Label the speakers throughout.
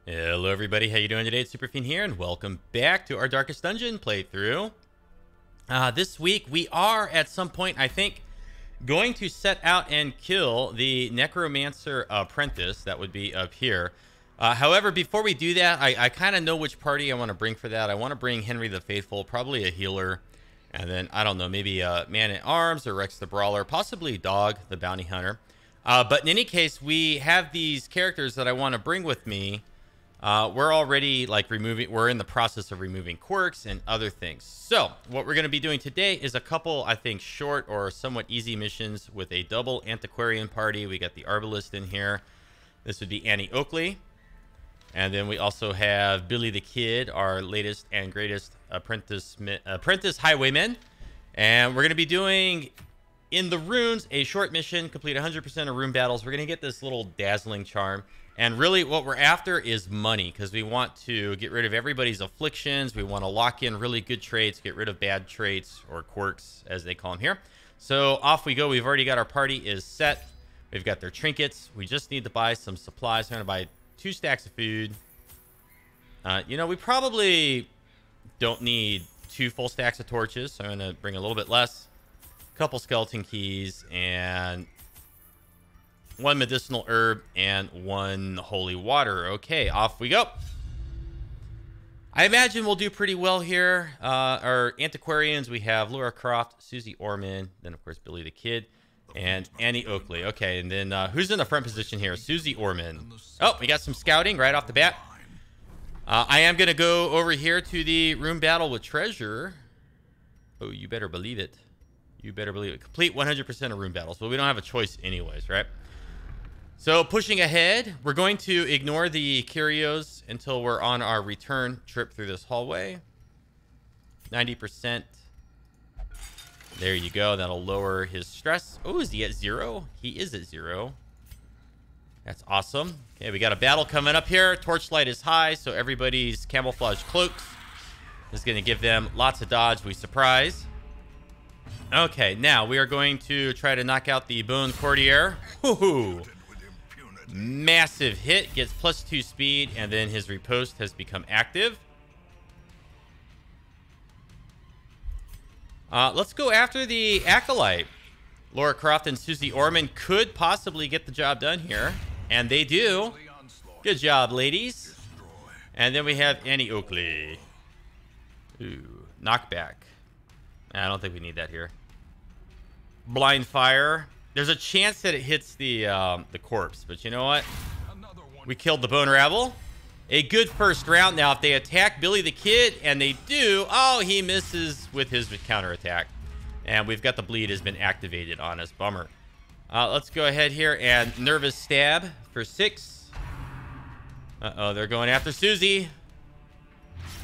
Speaker 1: Hello everybody, how you doing today? It's Superfiend here, and welcome back to our Darkest Dungeon playthrough. This week we are, at some point, I think, going to set out and kill the necromancer apprentice. That would be up here. However, before we do that, I kind of know which party I want to bring for that. I want to bring Henry the Faithful, probably a healer, and then, I don't know, maybe a man-at-arms or Rex the Brawler, possibly Dog, the bounty hunter. But in any case, we have these characters that I want to bring with me. We're already we're in the process of removing quirks and other things. So what we're going to be doing today is a couple, I think, short or somewhat easy missions with a double antiquarian party. We got the Arbalist in here. This would be Annie Oakley. And then we also have Billy the Kid, our latest and greatest apprentice highwayman. And we're going to be doing, in the runes, a short mission, complete 100% of rune battles. We're going to get this little dazzling charm. And really what we're after is money, because we want to get rid of everybody's afflictions. We want to lock in really good traits, get rid of bad traits, or quirks, as they call them here. So off we go. We've already got our party is set. We've got their trinkets. We just need to buy some supplies. I'm going to buy 2 stacks of food. You know, we probably don't need 2 full stacks of torches, so I'm going to bring a little bit less. A couple skeleton keys, and 1 medicinal herb and 1 holy water. Okay, off we go. I imagine we'll do pretty well here. Our antiquarians, we have Laura Croft, Susie Orman, then of course Billy the Kid, and Annie Oakley. Okay, and then who's in the front position here? Susie Orman. Oh, we got some scouting right off the bat. I am going to go over here to the room battle with treasure. Oh, you better believe it. You better believe it. Complete 100% of room battles. Well, we don't have a choice anyways, right? So pushing ahead, we're going to ignore the curios until we're on our return trip through this hallway. 90%. There you go. That'll lower his stress. Oh, is he at 0? He is at 0. That's awesome. Okay, we got a battle coming up here. Torchlight is high, so everybody's camouflage cloaks is going to give them lots of dodge. We surprise. Okay, now we are going to try to knock out the Bone Courtier. Woohoo! Massive hit, gets +2 speed, and then his riposte has become active. Let's go after the Acolyte. Laura Croft and Susie Orman could possibly get the job done here, and they do. Good job, ladies. And then we have Annie Oakley. Ooh, knockback. I don't think we need that here. Blind fire. There's a chance that it hits the corpse, but you know what? We killed the Bone Rabble. A good first round. Now, if they attack Billy the Kid, and they do, oh, he misses with his counterattack. And we've got the bleed has been activated on us. Bummer. Let's go ahead here and nervous stab for 6. Uh-oh, they're going after Susie.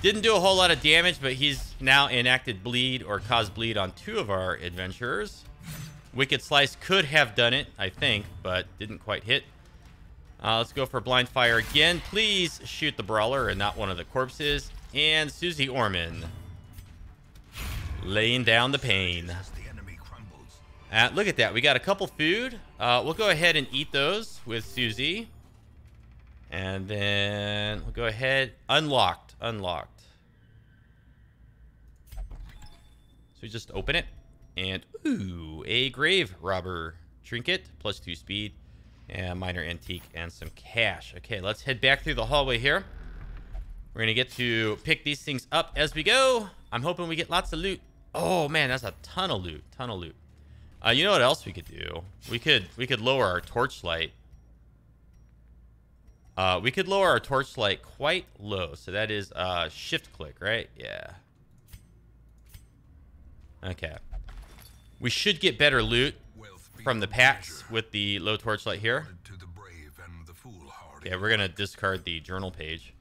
Speaker 1: Didn't do a whole lot of damage, but he's now enacted bleed or caused bleed on 2 of our adventurers. Wicked Slice could have done it, I think, but didn't quite hit. Let's go for blind fire again. Please shoot the brawler and not one of the corpses. And Susie Orman laying down the pain. Look at that. We got a couple food. We'll go ahead and eat those with Susie. And then we'll go ahead. Unlocked. Unlocked. So we just open it. And, ooh, a grave robber trinket, +2 speed, and minor antique, and some cash. Okay, let's head back through the hallway here. We're going to get to pick these things up as we go. I'm hoping we get lots of loot. Oh, man, that's a ton of loot. Ton of loot. You know what else we could do? We could lower our torchlight. We could lower our torchlight quite low. So that is shift click, right? Yeah. Okay. We should get better loot from the packs with the low torchlight here. Okay, we're going to discard the journal page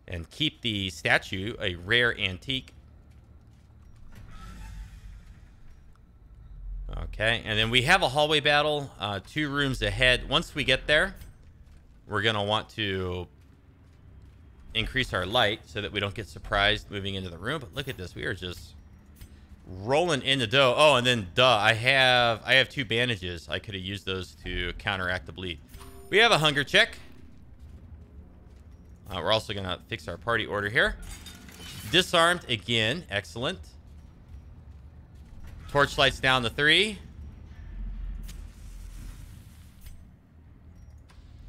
Speaker 1: and keep the statue, a rare antique. Okay, and then we have a hallway battle 2 rooms ahead. Once we get there, we're going to want to increase our light so that we don't get surprised moving into the room. But look at this. We are just rolling in the dough. Oh, and then I have 2 bandages. I could have used those to counteract the bleed. We have a hunger check. We're also going to fix our party order here. Disarmed again. Excellent. Torchlights down to 3.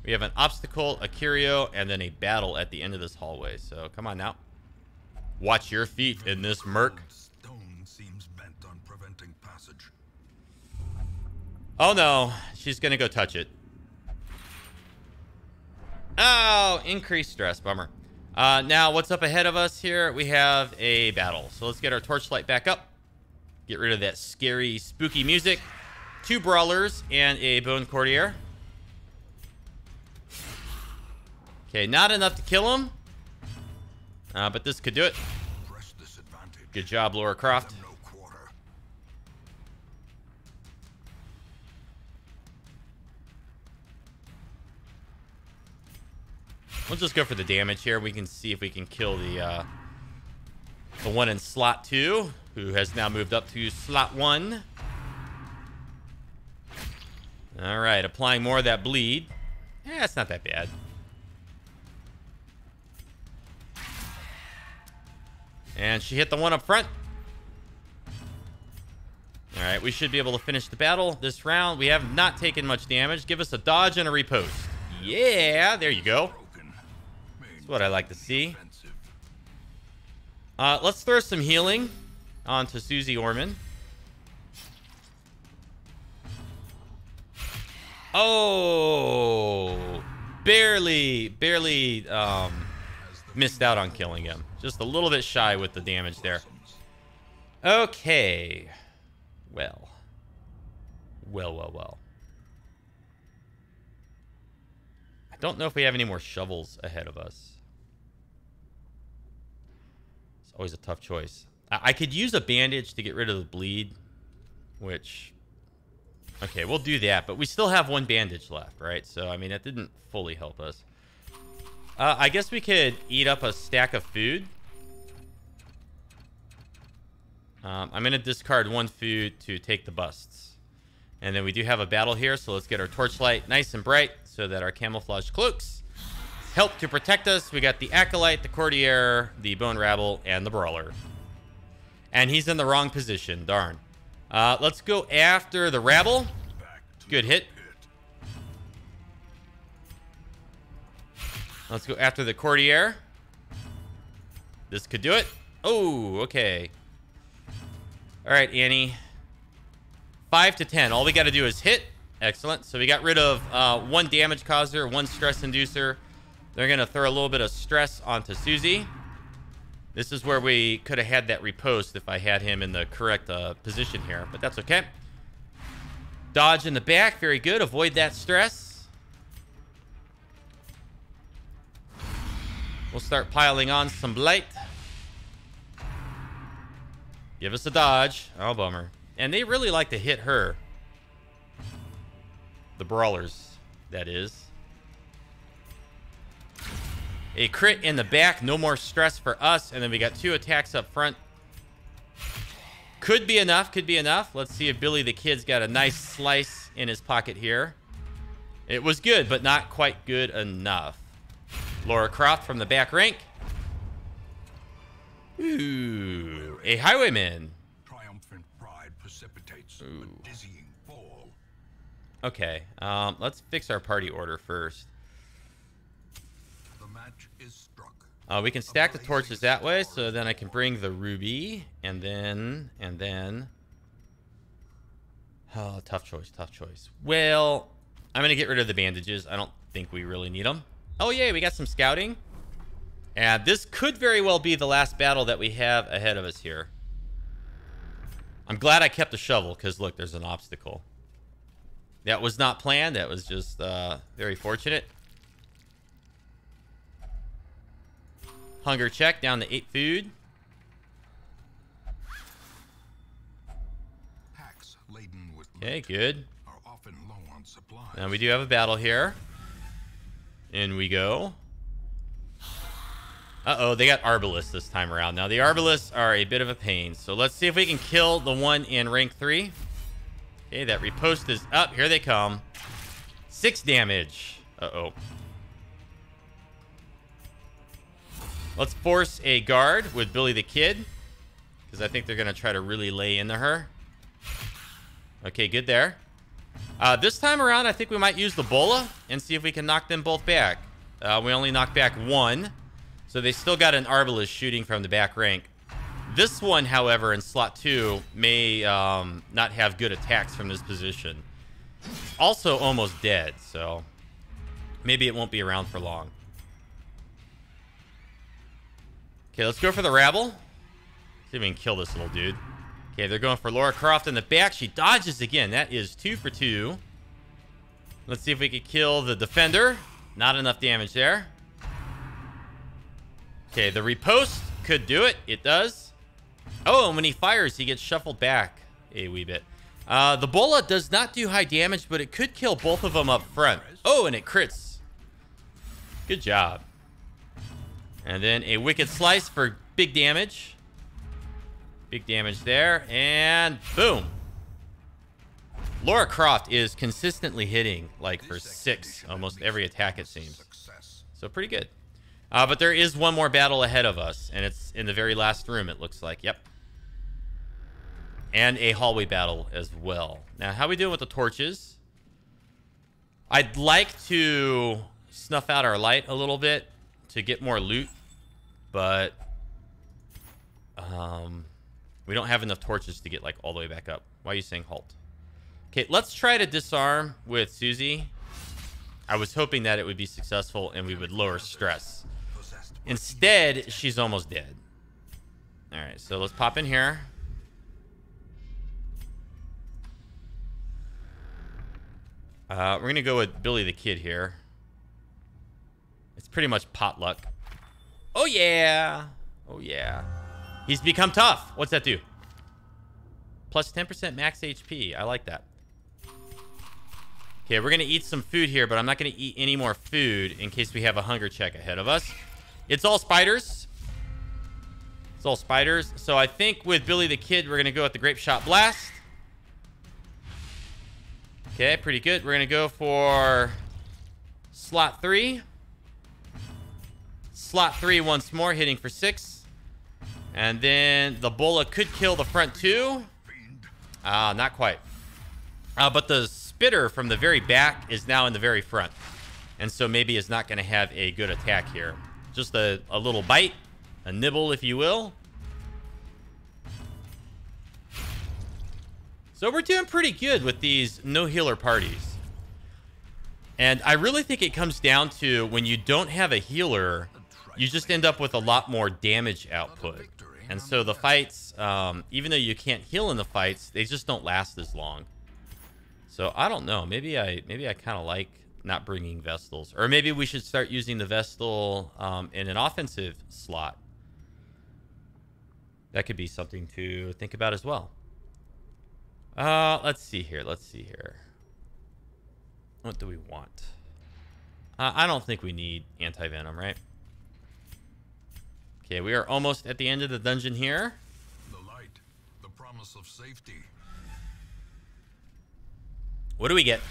Speaker 1: We have an obstacle, a curio, and then a battle at the end of this hallway. So come on now. Watch your feet in this murk.
Speaker 2: Stone seems bent on preventing passage.
Speaker 1: Oh no, she's gonna go touch it. Oh, increased stress, bummer. Now what's up ahead of us here? We have a battle. So let's get our torchlight back up. Get rid of that scary, spooky music. 2 brawlers and a bone courtier. Okay, not enough to kill him. But this could do it. Good job, Laura Croft. We'll just go for the damage here. We can see if we can kill the one in slot 2, who has now moved up to slot 1. All right, applying more of that bleed. Yeah, it's not that bad. And she hit the one up front. All right, we should be able to finish the battle this round. We have not taken much damage. Give us a dodge and a repost. Yeah, there you go. That's what I like to see. Let's throw some healing onto Susie Orman. Oh, barely missed out on killing him. Just a little bit shy with the damage there. Okay. Well. I don't know if we have any more shovels ahead of us. It's always a tough choice. I could use a bandage to get rid of the bleed, which... Okay, we'll do that, but we still have 1 bandage left, right? So, I mean, that didn't fully help us. I guess we could eat up a stack of food. I'm going to discard 1 food to take the busts. And then we do have a battle here, so let's get our torchlight nice and bright so that our camouflage cloaks help to protect us. We got the Acolyte, the Courtier, the Bone Rabble, and the Brawler. And he's in the wrong position, darn. Let's go after the Rabble. Good hit. Let's go after the Courtier. This could do it. Oh, okay. All right, Annie. 5 to 10. All we got to do is hit. Excellent. So we got rid of 1 damage causer, 1 stress inducer. They're going to throw a little bit of stress onto Susie. This is where we could have had that repost if I had him in the correct position here, but that's okay. Dodge in the back. Very good. Avoid that stress. We'll start piling on some blight. Give us a dodge. Oh, bummer. And they really like to hit her. The brawlers, that is. A crit in the back. No more stress for us. And then we got 2 attacks up front. Could be enough. Could be enough. Let's see if Billy the Kid's got a nice slice in his pocket here. It was good, but not quite good enough. Laura Croft from the back rank. Ooh, a highwayman.
Speaker 2: Triumphant pride precipitates a dizzying fall.
Speaker 1: Okay, let's fix our party order first.
Speaker 2: The match is struck.
Speaker 1: We can stack the torches that way, so then I can bring the ruby, and then... Oh, tough choice, tough choice. Well, I'm going to get rid of the bandages. I don't think we really need them. Oh, yeah, we got some scouting. And this could very well be the last battle that we have ahead of us here. I'm glad I kept the shovel, because, look, there's an obstacle. That was not planned. That was just very fortunate. Hunger check, down to 8 food.
Speaker 2: Packs laden with
Speaker 1: Okay, good.
Speaker 2: are often low on supplies.
Speaker 1: Now we do have a battle here. In we go. Uh-oh, they got Arbalists this time around. Now, the Arbalists are a bit of a pain. So let's see if we can kill the one in rank 3. Okay, that repost is up. Here they come. 6 damage. Uh-oh. Let's force a guard with Billy the Kid, because I think they're going to try to really lay into her. Okay, good there. This time around, I think we might use the Bola and see if we can knock them both back. We only knocked back one, so they still got an Arbalest shooting from the back rank. This one, however, in slot 2, may not have good attacks from this position. It's also almost dead, so maybe it won't be around for long. Okay, let's go for the rabble. See if we can kill this little dude. Okay, they're going for Lara Croft in the back. She dodges again. That is 2 for 2. Let's see if we can kill the defender. Not enough damage there. Okay, the riposte could do it. It does. Oh, and when he fires, he gets shuffled back a wee bit. The Bola does not do high damage, but it could kill both of them up front. Oh, and it crits. Good job. And then a Wicked Slice for big damage. Big damage there. And boom. Lara Croft is consistently hitting like for 6 almost every attack, it seems. So pretty good. But there is one more battle ahead of us, and it's in the very last room, it looks like. Yep. And a hallway battle as well. Now, how we doing with the torches? I'd like to snuff out our light a little bit to get more loot, but we don't have enough torches to get like all the way back up. Why are you saying halt? Okay, let's try to disarm with Susie. I was hoping that it would be successful and we would lower stress. Instead, she's almost dead. All right, so let's pop in here. We're going to go with Billy the Kid here. It's pretty much potluck. Oh, yeah. Oh, yeah. He's become tough. What's that do? Plus 10% max HP. I like that. Okay, we're going to eat some food here, but I'm not going to eat any more food in case we have a hunger check ahead of us. It's all spiders. It's all spiders. So I think with Billy the Kid, we're going to go with the Grape Shot Blast. Okay, pretty good. We're going to go for slot 3. Slot 3 once more, hitting for 6. And then the Bola could kill the front 2. Not quite. But the Spitter from the very back is now in the very front. And so maybe is not going to have a good attack here. Just a little bite. A nibble, if you will. So we're doing pretty good with these no healer parties. And I really think it comes down to when you don't have a healer, you just end up with a lot more damage output. And so the fights, even though you can't heal in the fights, they just don't last as long. So I don't know. Maybe I kind of like not bringing Vestals. Or maybe we should start using the Vestal in an offensive slot. That could be something to think about as well. Let's see here. Let's see here. What do we want? I don't think we need anti-venom, right? Okay, we are almost at the end of the dungeon here.
Speaker 2: The light, the promise of safety.
Speaker 1: What do we get?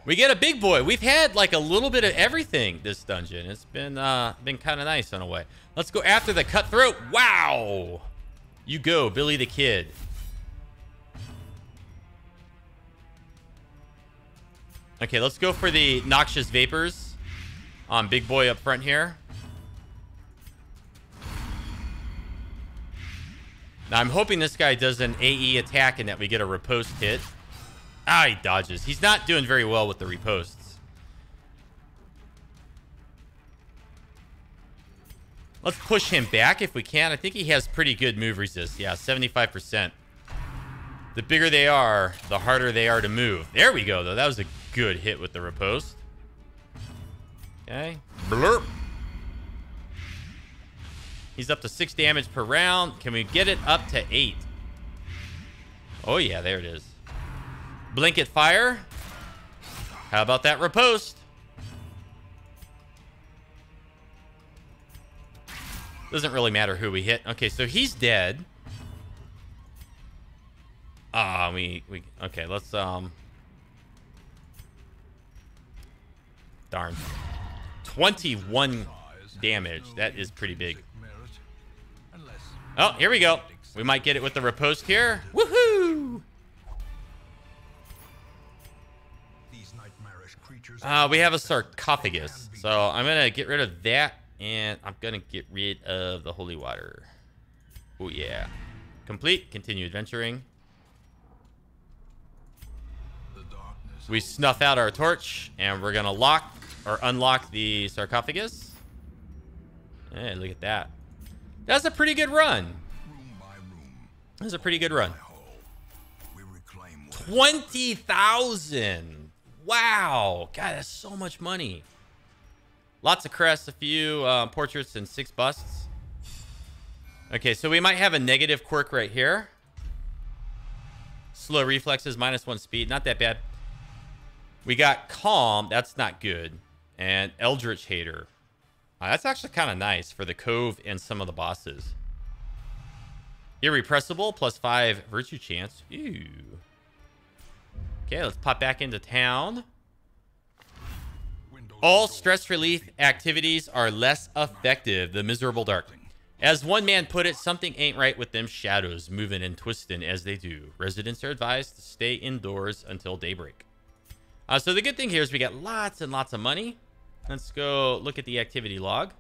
Speaker 1: We get a big boy. We've had like a little bit of everything this dungeon. It's been kind of nice in a way. Let's go after the cutthroat. Wow. You go, Billy the Kid. Okay, let's go for the Noxious Vapors on Big Boy up front here. Now, I'm hoping this guy does an AE attack and that we get a riposte hit. Ah, he dodges. He's not doing very well with the ripostes. Let's push him back if we can. I think he has pretty good move resist. Yeah, 75%. The bigger they are, the harder they are to move. There we go, though. That was a good hit with the riposte. Okay. Blurp. He's up to 6 damage per round. Can we get it up to 8? Oh, yeah, there it is. Blanket fire. How about that riposte? Doesn't really matter who we hit. Okay, so he's dead. Okay, let's darn. 21 damage. That is pretty big. Oh, here we go. We might get it with the riposte here. Woohoo! We have a sarcophagus. So I'm going to get rid of that. And I'm going to get rid of the holy water. Oh, yeah. Complete. Continue adventuring. We snuff out our torch. And we're going to lock or unlock the sarcophagus. Hey, look at that. That's a pretty good run. That's a pretty good run. 20,000. Wow. God, that's so much money. Lots of crests, a few portraits, and 6 busts. Okay, so we might have a negative quirk right here. Slow reflexes, -1 speed. Not that bad. We got calm. That's not good. And eldritch hater. That's actually kind of nice for the cove and some of the bosses. Irrepressible, +5 virtue chance. Ew. Okay, let's pop back into town. All stress relief activities are less effective. The miserable dark. As one man put it, something ain't right with them shadows moving and twisting as they do. Residents are advised to stay indoors until daybreak. So the good thing here is we got lots and lots of money. Let's go look at the activity log.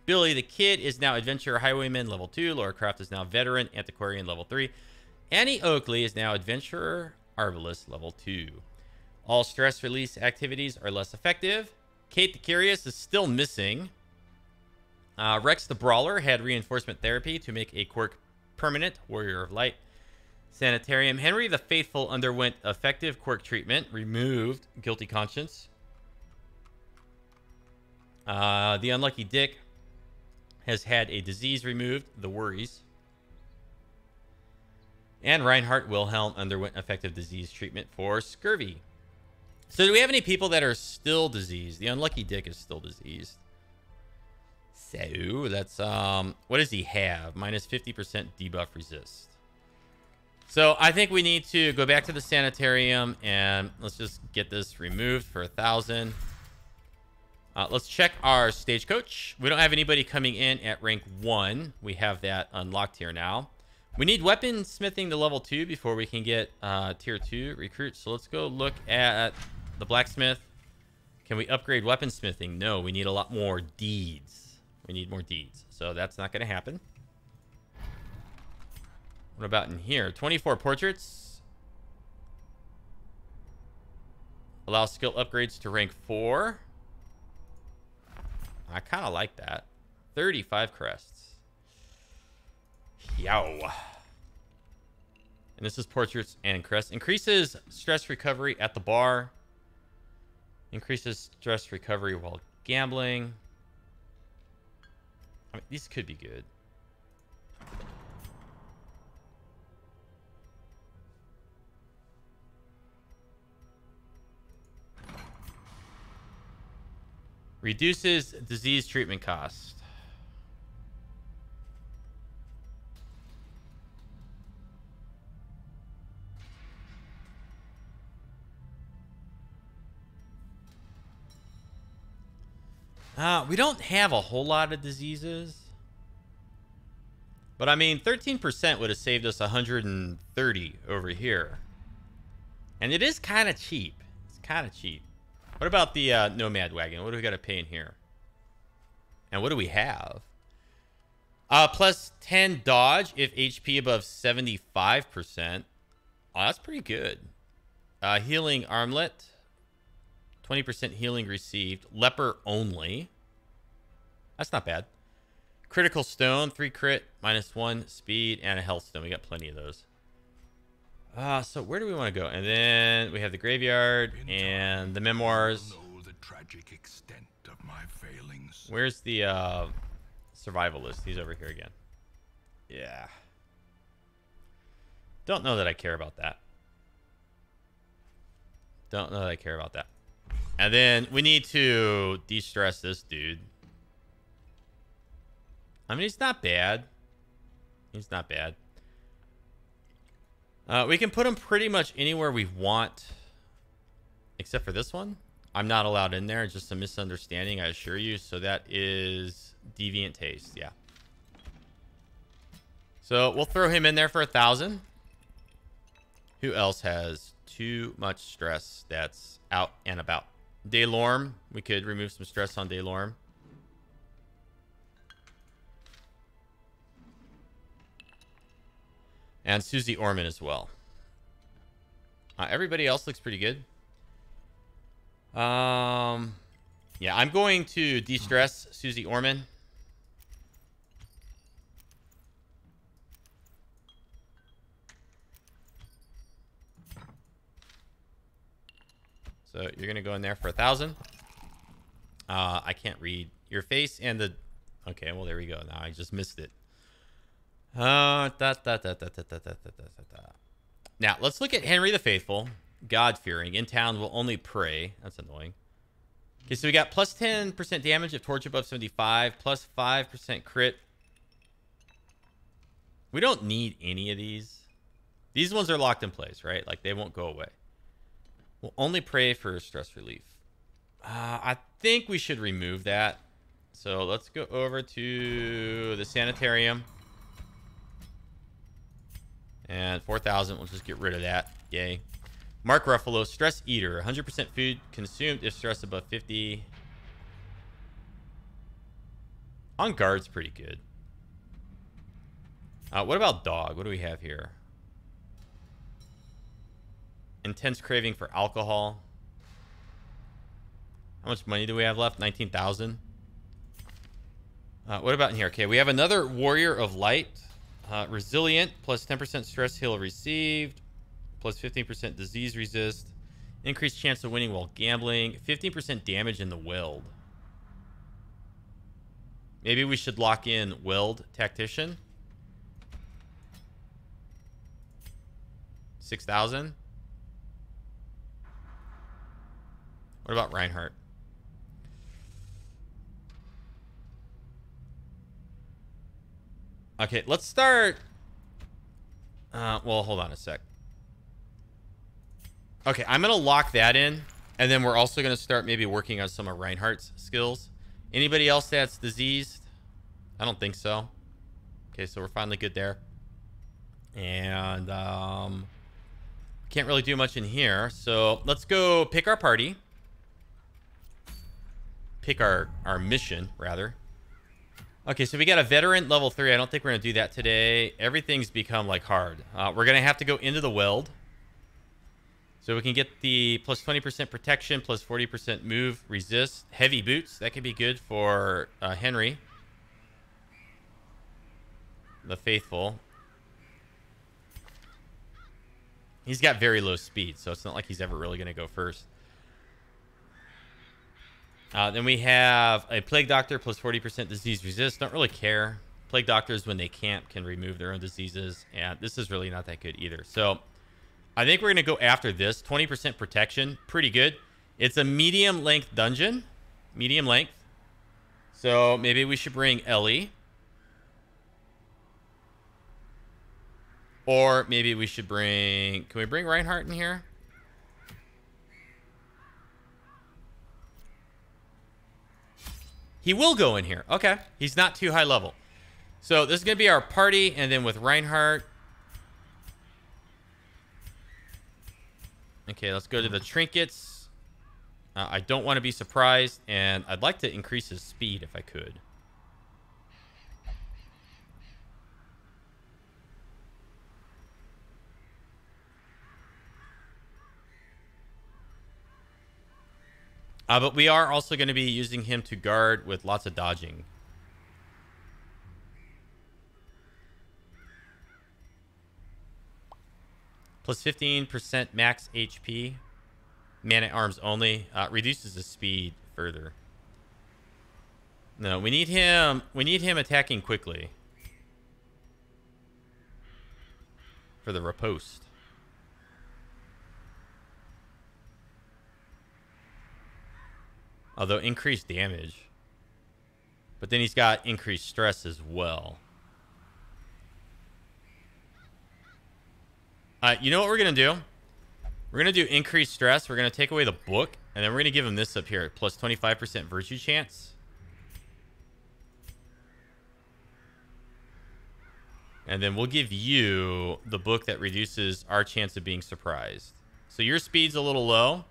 Speaker 1: Billy the Kid is now Adventurer Highwayman level 2. Laura Croft is now Veteran Antiquarian level 3. Annie Oakley is now Adventurer Arbalist level 2. All stress release activities are less effective. Kate the Curious is still missing. Rex the Brawler had reinforcement therapy to make a quirk permanent. Warrior of Light. Sanitarium. Henry the Faithful underwent effective quirk treatment. Removed Guilty Conscience. The Unlucky Dick has had a disease removed. The Worries. And Reinhardt Wilhelm underwent effective disease treatment for scurvy. So do we have any people that are still diseased? The Unlucky Dick is still diseased. So that's, what does he have? -50% debuff resist. So I think we need to go back to the sanitarium and let's just get this removed for 1,000. Let's check our stagecoach. We don't have anybody coming in at rank 1. We have that unlocked here now. We need weapon smithing to level 2 before we can get tier 2 recruits. So let's go look at the blacksmith. Can we upgrade weapon smithing? No, we need a lot more deeds. We need more deeds. So that's not going to happen. What about in here? 24 portraits. Allow skill upgrades to rank 4. I kind of like that. 35 crests. Yow. And this is portraits and crests. Increases stress recovery at the bar. Increases stress recovery while gambling. I mean, these could be good. Reduces disease treatment cost. We don't have a whole lot of diseases. But I mean, 13% would have saved us 130 over here. And it is kind of cheap. It's kind of cheap. What about the Nomad Wagon? What do we got to pay in here? And what do we have? Plus 10 dodge if HP above 75%. Oh, that's pretty good. Healing armlet. 20% healing received. Leper only. That's not bad. Critical stone. 3 crit. -1 speed. And a health stone. We got plenty of those. So where do we want to go? And then we have the graveyard and the memoirs.
Speaker 2: Know the tragic extent of my failings.
Speaker 1: Where's the survivalist? He's over here again. Yeah. Don't know that I care about that. Don't know that I care about that. And then we need to de-stress this dude. I mean, he's not bad. He's not bad. We can put him pretty much anywhere we want. Except for this one. I'm not allowed in there. Just a misunderstanding, I assure you. So that is deviant taste. Yeah. So we'll throw him in there for 1,000. Who else has too much stress that's out and about? Delorme. We could remove some stress on Delorme. And Susie Orman as well. Everybody else looks pretty good. Yeah, I'm going to de-stress Susie Orman. So you're going to go in there for 1,000. I can't read your face and the... Okay, well, there we go. Now I just missed it. Now, let's look at Henry the Faithful. God-fearing. In town will only pray. That's annoying. Okay, so we got plus 10% damage if torch above 75. Plus 5% crit. We don't need any of these. These ones are locked in place, right? Like, they won't go away. We'll only pray for stress relief. I think we should remove that. So let's go over to the sanitarium. And 4,000, we'll just get rid of that. Yay. Mark Ruffalo, stress eater. 100% food consumed if stress above 50. On guard's pretty good. What about dog? What do we have here? Intense craving for alcohol. How much money do we have left? 19,000. What about in here? Okay, we have another Warrior of Light. Resilient, plus 10% stress heal received. Plus 15% disease resist. Increased chance of winning while gambling. 15% damage in the weld. Maybe we should lock in Weld Tactician. 6,000. What about Reinhardt? Okay, let's start. Well, hold on a sec. Okay, I'm going to lock that in. And then we're also going to start maybe working on some of Reinhardt's skills. Anybody else that's diseased? I don't think so. Okay, so we're finally good there. And can't really do much in here. So let's go pick our party. Pick our mission, rather. Okay, so we got a veteran level 3. I don't think we're going to do that today. Everything's become, like, hard. We're going to have to go into the weld. So we can get the plus 20% protection, plus 40% move, resist. Heavy boots. That could be good for Henry. The Faithful. He's got very low speed, so it's not like he's ever really going to go first. Then we have a Plague Doctor plus 40% disease resist. Don't really care. Plague Doctors, when they camp, can remove their own diseases. And this is really not that good either. So I think we're going to go after this. 20% protection. Pretty good. It's a medium length dungeon. Medium length. So maybe we should bring Ellie. Or maybe we should bring... Can we bring Reinhardt in here? He will go in here. Okay. He's not too high level. So this is going to be our party. And then with Reinhardt. Okay, let's go to the trinkets. I don't want to be surprised. And I'd like to increase his speed if I could. But we are also going to be using him to guard with lots of dodging. Plus 15% max HP. Man at arms only. Reduces the speed further. No, we need him. We need him attacking quickly. For the riposte. Although increased damage. But then he's got increased stress as well. You know what we're going to do? We're going to do increased stress. We're going to take away the book. And then we're going to give him this up here. Plus 25% virtue chance. And then we'll give you the book that reduces our chance of being surprised. So your speed's a little low.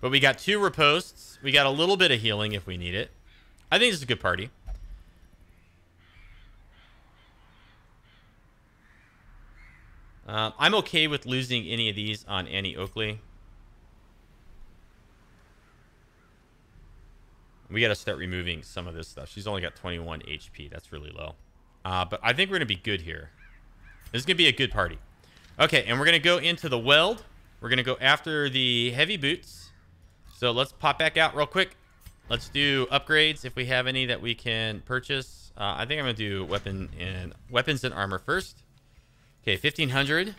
Speaker 1: But we got 2 riposts. We got a little bit of healing if we need it. I think this is a good party. I'm okay with losing any of these on Annie Oakley. We got to start removing some of this stuff. She's only got 21 HP. That's really low. But I think we're going to be good here. This is going to be a good party. Okay, and we're going to go into the weld. We're going to go after the heavy boots. So let's pop back out real quick. Let's do upgrades if we have any that we can purchase. I think I'm going to do weapons and armor first. Okay, 1500.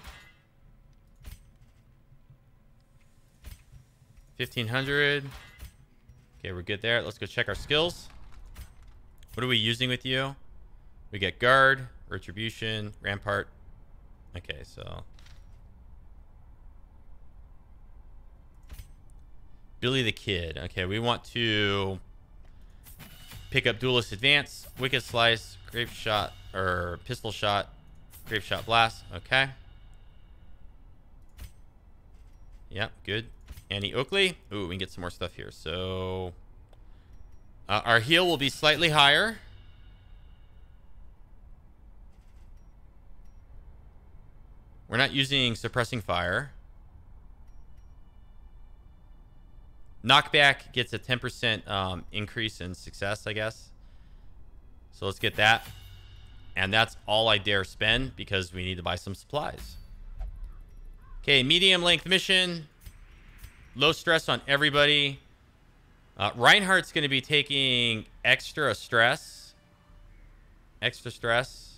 Speaker 1: 1500. Okay, we're good there. Let's go check our skills. What are we using with you? We get guard, retribution, rampart. Okay, so Billy the Kid. Okay, we want to pick up duelist advance, wicked slice, grape shot, or pistol shot, grape shot blast. Okay. Yep, good. Annie Oakley. Ooh, we can get some more stuff here. So our heal will be slightly higher. We're not using suppressing fire. Knockback gets a 10% increase in success, I guess. So let's get that. And that's all I dare spend because we need to buy some supplies. Okay, medium length mission. Low stress on everybody. Reinhardt's going to be taking extra stress. Extra stress.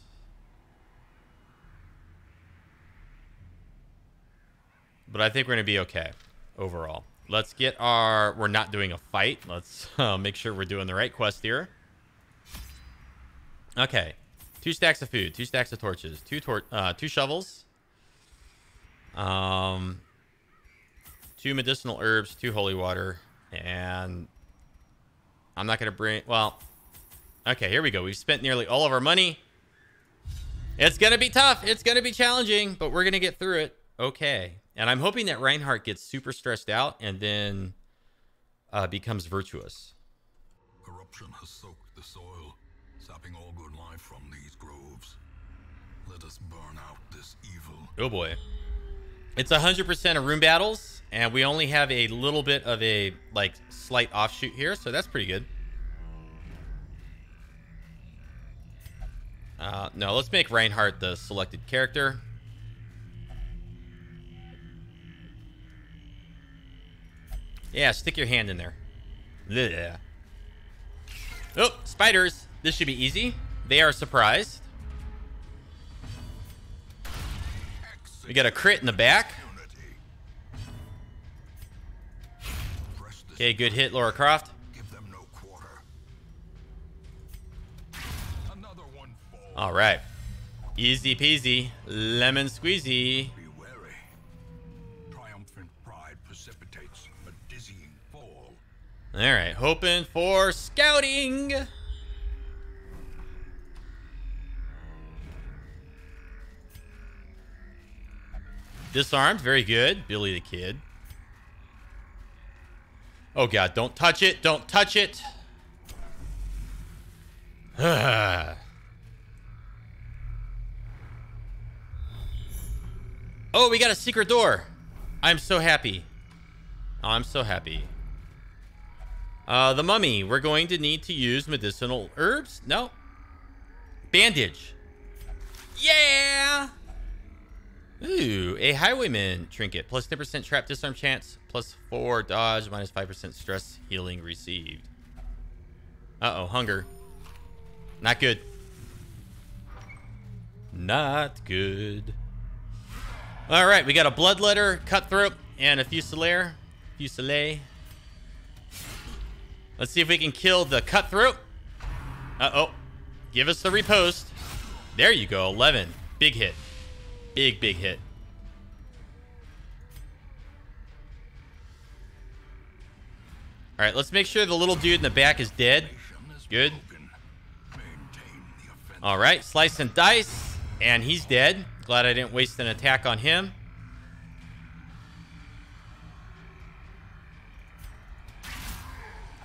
Speaker 1: But I think we're going to be okay overall. Let's get our... We're not doing a fight. Let's make sure we're doing the right quest here. Okay. 2 stacks of food. 2 stacks of torches. 2 shovels. 2 medicinal herbs. 2 holy water. And I'm not going to bring... Well, okay, here we go. We've spent nearly all of our money. It's going to be tough. It's going to be challenging, but we're going to get through it. Okay. And I'm hoping that Reinhardt gets super stressed out and then becomes virtuous.
Speaker 2: Corruption has soaked the soil, sapping all good life from these groves. Let us burn out this evil.
Speaker 1: Oh boy. It's 100% of room battles, and we only have a little bit of a like slight offshoot here, so that's pretty good. No, let's make Reinhardt the selected character. Yeah, stick your hand in there. Blech. Oh, spiders. This should be easy. They are surprised. We got a crit in the back. Okay, good hit, Laura Croft.
Speaker 2: Give them no quarter. Another one falls.
Speaker 1: All right. Easy peasy. Lemon squeezy.
Speaker 2: Be wary. Triumphant pride precipitates a dizzying fall.
Speaker 1: All right, hoping for scouting. Disarmed, very good. Billy the Kid. Oh God, don't touch it, don't touch it. Oh, we got a secret door. I'm so happy. Oh, I'm so happy. The mummy. We're going to need to use medicinal herbs. No. Bandage. Yeah. Ooh, a highwayman trinket. Plus 10% trap disarm chance. Plus 4 dodge. Minus 5% stress healing received. Uh-oh, hunger. Not good. Not good. All right, we got a bloodletter, cutthroat, and a fusilier. Fusilier. Let's see if we can kill the cutthroat. Uh-oh. Give us the repost. There you go, 11. Big hit. Big hit. All right, let's make sure the little dude in the back is dead. Good. All right, slice and dice. And he's dead. Glad I didn't waste an attack on him.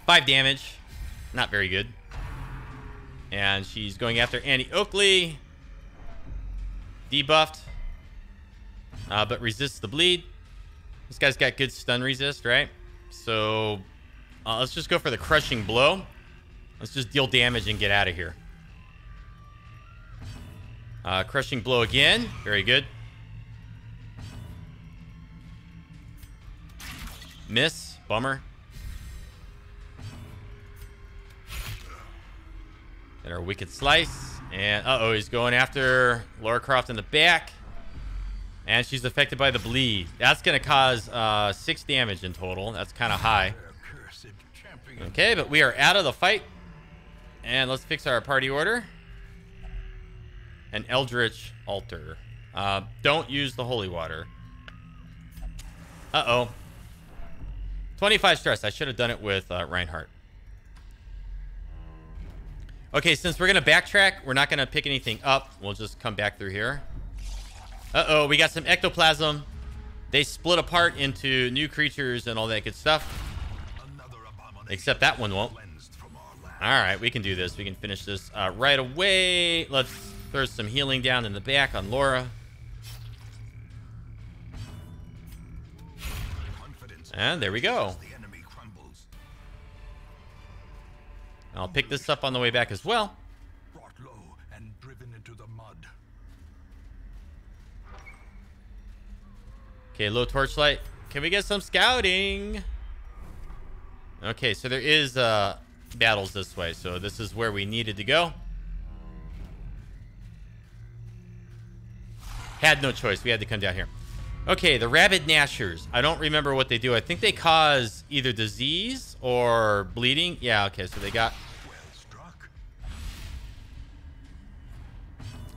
Speaker 1: Five damage. Not very good. And she's going after Annie Oakley. Debuffed. But resists the bleed. This guy's got good stun resist, right? So let's just go for the crushing blow. Let's just deal damage and get out of here. Crushing blow again. Very good. Miss. Bummer. Get our wicked slice. And uh-oh, he's going after Lara Croft in the back. And she's affected by the bleed. That's going to cause 6 damage in total. That's kind of high. Okay, but we are out of the fight. And let's fix our party order. An Eldritch Altar. Don't use the holy water. Uh-oh. 25 stress. I should have done it with Reinhardt. Okay, since we're going to backtrack, we're not going to pick anything up. We'll just come back through here. Uh-oh, we got some ectoplasm. They split apart into new creatures and all that good stuff. Except that one won't. All right, we can do this. We can finish this right away. Let's throw some healing down in the back on Laura. And there we go. I'll pick this up on the way back as well.
Speaker 2: Brought low and driven into the mud.
Speaker 1: Okay, low torchlight. Can we get some scouting? Okay, so there is battles this way, so this is where we needed to go. Had no choice. We had to come down here. Okay, the rabid gnashers. I don't remember what they do. I think they cause either disease or bleeding. Yeah, okay, so they got...
Speaker 2: Well struck.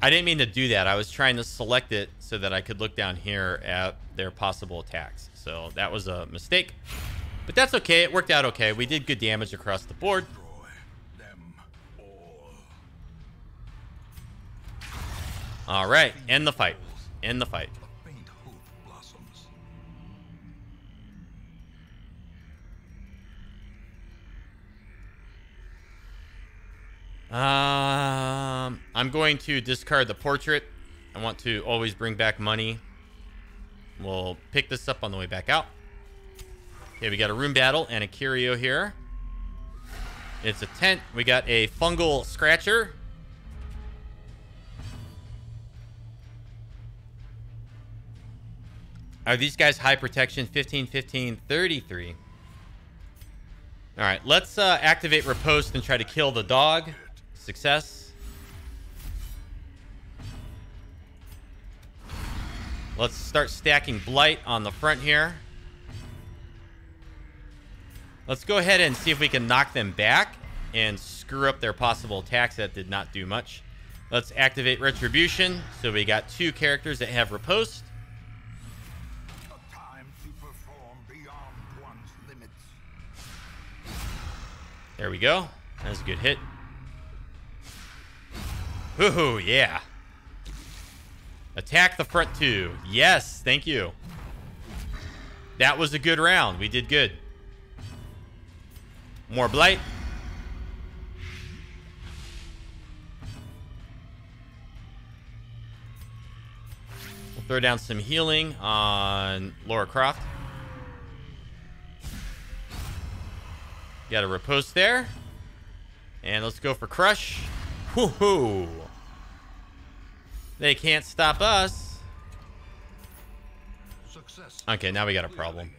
Speaker 1: I didn't mean to do that. I was trying to select it so that I could look down here at their possible attacks. So that was a mistake. But that's okay. It worked out okay. We did good damage across the board.
Speaker 2: Destroy them all.
Speaker 1: All right, end the fight. End the fight.
Speaker 2: A faint hope blossoms.
Speaker 1: I'm going to discard the portrait. I want to always bring back money. We'll pick this up on the way back out. Okay, we got a room battle and a curio here. It's a tent. We got a fungal scratcher. Are these guys high protection? 15, 15, 33. All right, let's activate riposte and try to kill the dog. Success. Let's start stacking blight on the front here. Let's go ahead and see if we can knock them back and screw up their possible attacks. That did not do much. Let's activate retribution. So we got 2 characters that have riposte.
Speaker 2: A time to perform beyond one's limits.
Speaker 1: There we go. That's a good hit. Woohoo, yeah. Attack the front 2. Yes, thank you. That was a good round. We did good. More blight. We'll throw down some healing on Lara Croft. Got a riposte there. And let's go for crush. Woohoo. They can't stop us.
Speaker 2: Success.
Speaker 1: Okay, now we got a problem.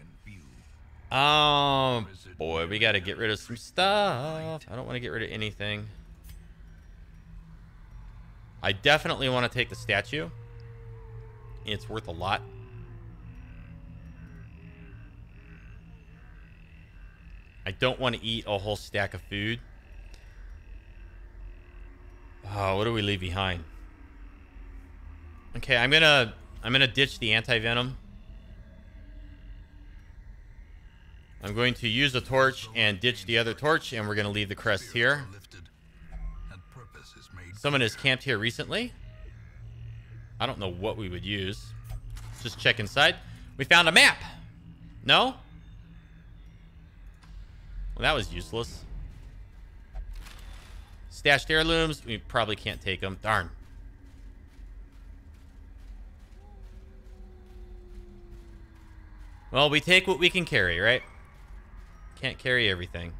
Speaker 1: Boy, we got to get rid of some stuff. I don't want to get rid of anything. I definitely want to take the statue. It's worth a lot. I don't want to eat a whole stack of food. Oh, what do we leave behind? Okay, I'm gonna ditch the anti-venom. I'm going to use a torch and ditch the other torch, and we're going to leave the crest here. Someone has camped here recently. I don't know what we would use. Just check inside. We found a map. No? Well, that was useless. Stashed heirlooms. We probably can't take them. Darn. Well, we take what we can carry, right? Can't carry everything.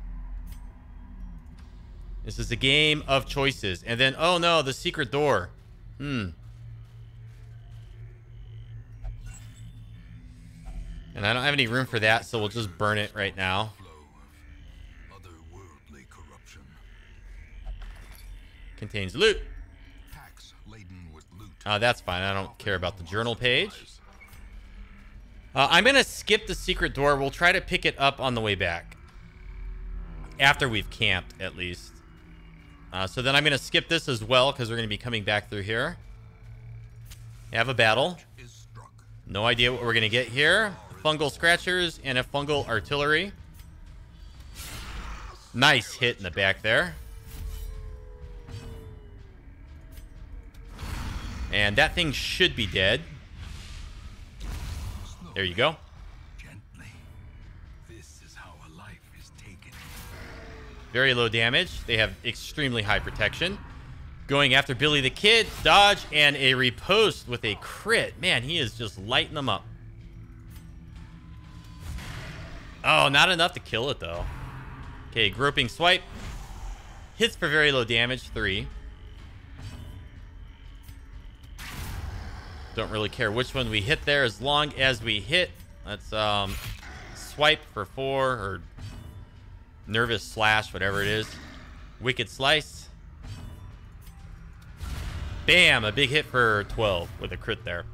Speaker 1: This is a game of choices. And then, oh no, the secret door. And I don't have any room for that, so we'll just burn it right now. Contains loot. That's fine. I don't care about the journal page. I'm going to skip the secret door. We'll try to pick it up on the way back. After we've camped, at least. So then I'm going to skip this as well, because we're going to be coming back through here. Have a battle. No idea what we're going to get here. Fungal scratchers and a fungal artillery. Nice hit in the back there. And that thing should be dead. There you go.
Speaker 2: Gently. This is how a life is taken.
Speaker 1: Very low damage. They have extremely high protection. Going after Billy the Kid. Dodge and a riposte with a crit. Man, he is just lighting them up. Oh, not enough to kill it, though. Okay, groping swipe. Hits for very low damage. 3. Don't really care which one we hit there as long as we hit. Let's swipe for 4 or nervous slash, whatever it is. Wicked slice. Bam, a big hit for 12 with a crit there.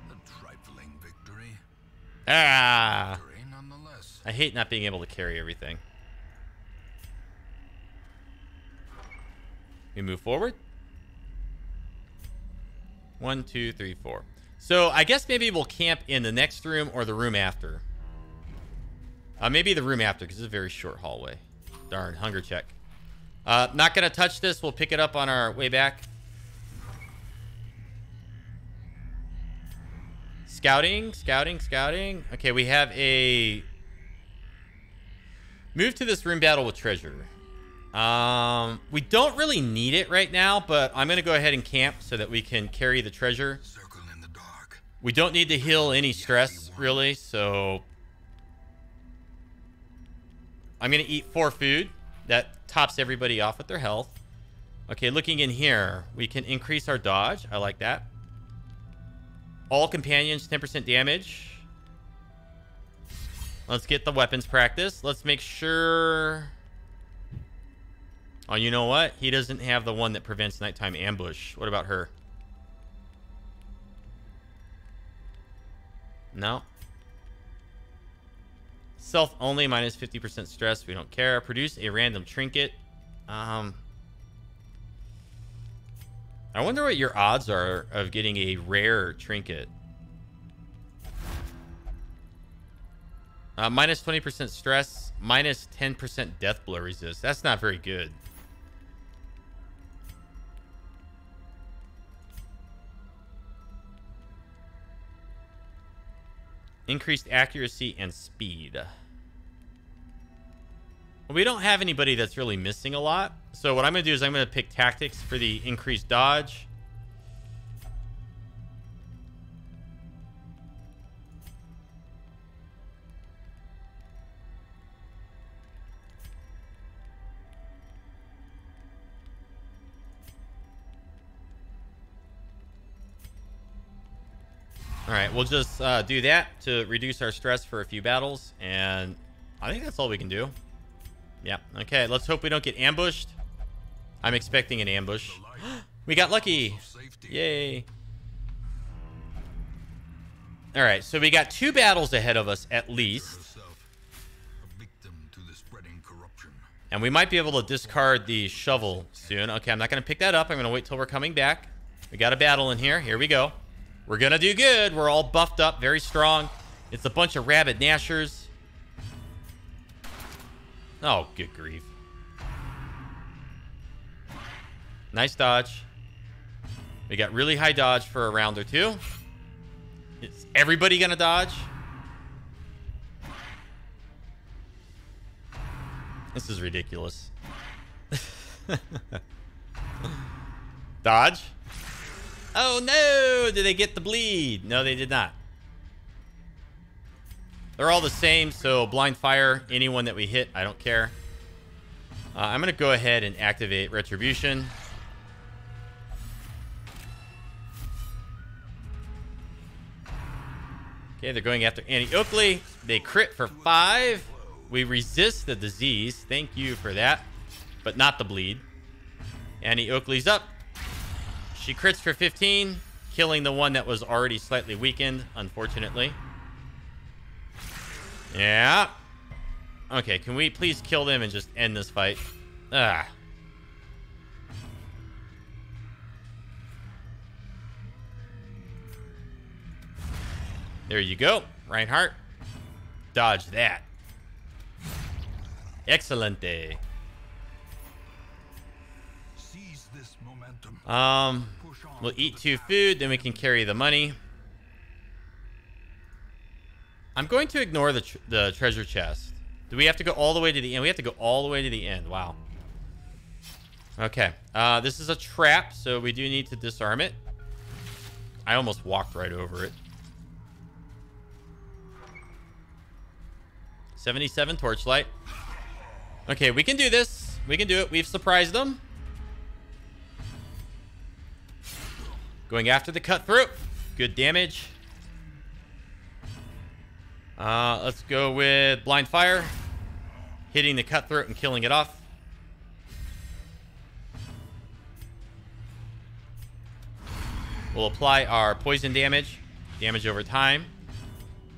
Speaker 2: A trifling victory.
Speaker 1: Ah!
Speaker 2: Victory nonetheless.
Speaker 1: I hate not being able to carry everything. We move forward. 1, 2, 3, 4. So I guess maybe we'll camp in the next room or the room after. Maybe the room after, because it's a very short hallway. Darn, hunger check. Not going to touch this. We'll pick it up on our way back. Scouting, scouting, scouting. Okay, we have a... Move to this room battle with treasure. We don't really need it right now, but I'm going to go ahead and camp so that we can carry the treasure.
Speaker 2: Circle in the dark.
Speaker 1: We don't need to heal any stress, really, so... I'm going to eat 4 food. That tops everybody off with their health. Okay, looking in here, we can increase our dodge. I like that. All companions, 10% damage. Let's get the weapons practice. Let's make sure... Oh, you know what? He doesn't have the one that prevents nighttime ambush. What about her? No. Stealth only, minus 50% stress. We don't care. Produce a random trinket. I wonder what your odds are of getting a rare trinket. Minus 20% stress. Minus 10% death blow resist. That's not very good. Increased accuracy and speed. Well, we don't have anybody that's really missing a lot. So what I'm going to do is I'm going to pick tactics for the increased dodge. All right, we'll just do that to reduce our stress for a few battles, and I think that's all we can do. Yeah, okay, let's hope we don't get ambushed. I'm expecting an ambush. We got lucky. Yay. All right, so we got 2 battles ahead of us at least. And we might be able to discard the shovel soon. Okay, I'm not going to pick that up. I'm going to wait till we're coming back. We got a battle in here. Here we go. We're going to do good. We're all buffed up, very strong. It's a bunch of rabid gnashers. Oh, good grief. Nice dodge. We got really high dodge for a round or two. Is everybody gonna dodge? This is ridiculous. Dodge. Oh no! Did they get the bleed? No, they did not. They're all the same, so blind fire, anyone that we hit, I don't care. I'm going to go ahead and activate Retribution. Okay, they're going after Annie Oakley. They crit for 5. We resist the disease. Thank you for that. But not the bleed. Annie Oakley's up. She crits for 15, killing the one that was already slightly weakened, unfortunately. Yeah. Okay, can we please kill them and just end this fight? Ah. There you go. Reinhardt. Dodge that. Excelente.
Speaker 2: Seize this momentum.
Speaker 1: We'll eat 2 food, then we can carry the money. I'm going to ignore the treasure chest. Do we have to go all the way to the end? We have to go all the way to the end. Wow. Okay. This is a trap, so we do need to disarm it. I almost walked right over it. 77 torchlight. Okay, we can do this. We can do it. We've surprised them. Going after the cutthroat. Good damage. Let's go with blind fire. Hitting the cutthroat and killing it off. We'll apply our poison damage. Damage over time.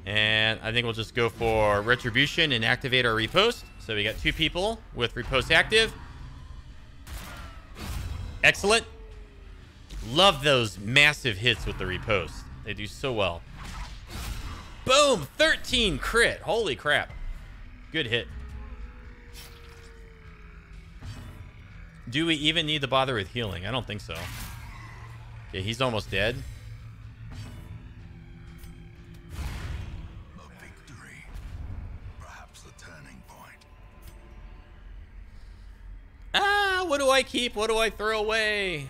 Speaker 1: And I think we'll just go for Retribution and activate our riposte. So we got 2 people with riposte active. Excellent. Love those massive hits with the riposte. They do so well. Boom! 13 crit. Holy crap. Good hit. Do we even need to bother with healing? I don't think so. Okay, he's almost dead.
Speaker 2: A victory. Perhaps a turning point.
Speaker 1: Ah, what do I keep? What do I throw away?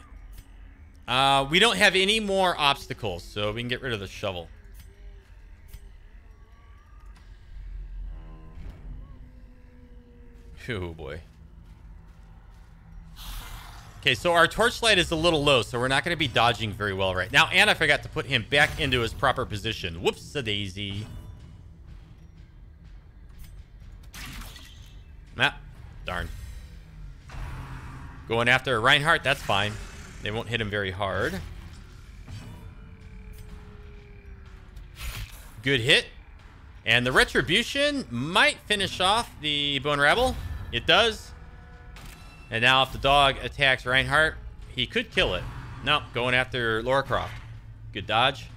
Speaker 1: We don't have any more obstacles, so we can get rid of the shovel. Oh boy. Okay, so our torchlight is a little low, so we're not going to be dodging very well right now. And I forgot to put him back into his proper position. Whoops-a-daisy. Ah, darn. Going after Reinhardt, that's fine. They won't hit him very hard. Good hit. And the Retribution might finish off the Bone Rabble. It does. And now if the dog attacks Reinhardt, he could kill it. No, going after Lara Croft. Good dodge.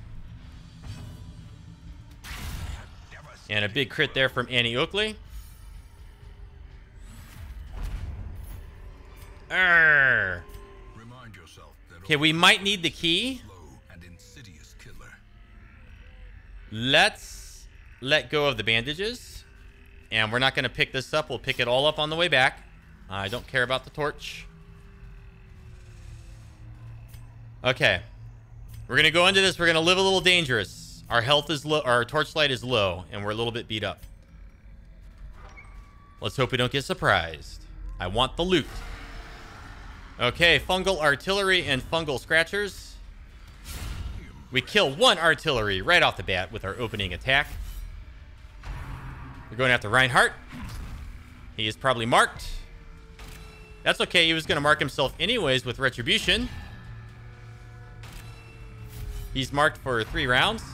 Speaker 1: And a big crit there from Annie Oakley. Arrgh. Okay, we might need the key. Let's let go of the bandages. And we're not going to pick this up. We'll pick it all up on the way back. I don't care about the torch. Okay. We're going to go into this. We're going to live a little dangerous. Our health is low. Our torchlight is low. And we're a little bit beat up. Let's hope we don't get surprised. I want the loot. Okay. Fungal artillery and fungal scratchers. We kill 1 artillery right off the bat with our opening attack. We're going after Reinhardt. He is probably marked. That's okay. He was going to mark himself anyways with Retribution. He's marked for 3 rounds.